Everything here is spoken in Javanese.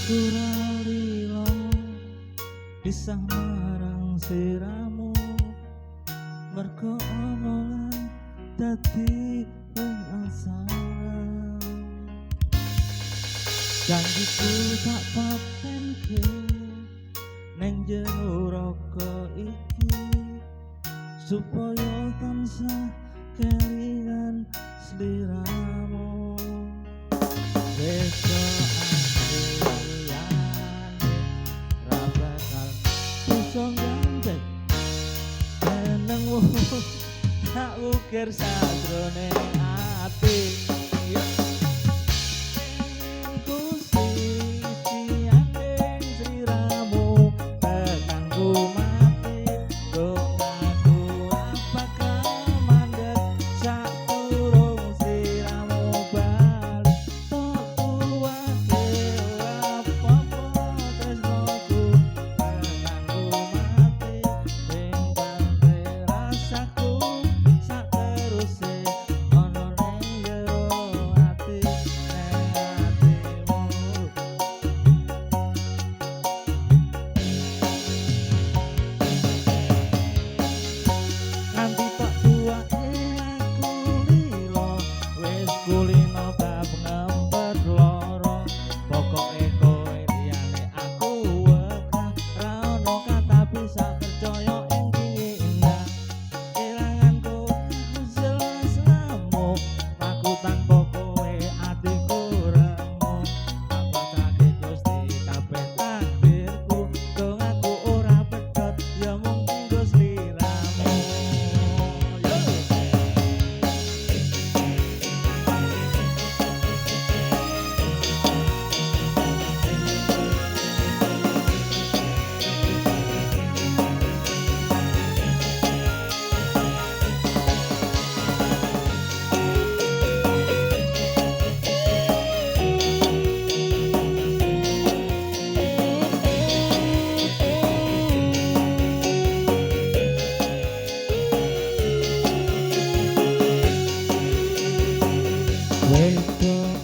Kuralilo pisah marang siramu mergo omongan dadi penasaran. Janjiku tak patenke neng jero roko iki supaya tansah kelingan sliramu. Besok songgandek jenengmu tak ukir sadrone ati ku siji andeng sliramu tekanku mati dong aku apakah mandek sak turung sliramu balik tok kuwake apa-apa tresnoku kulino bab ngempet loro pokoke kowe liyane aku wegah ra ono kata bisa percaya ing wingi indah kelanganku jelas lamuk aku tanpa kowe atiku remuk apa sakit Gusti kabeh takdirku dong aku ora pedhot ya mung kanggo sliramu. Wedo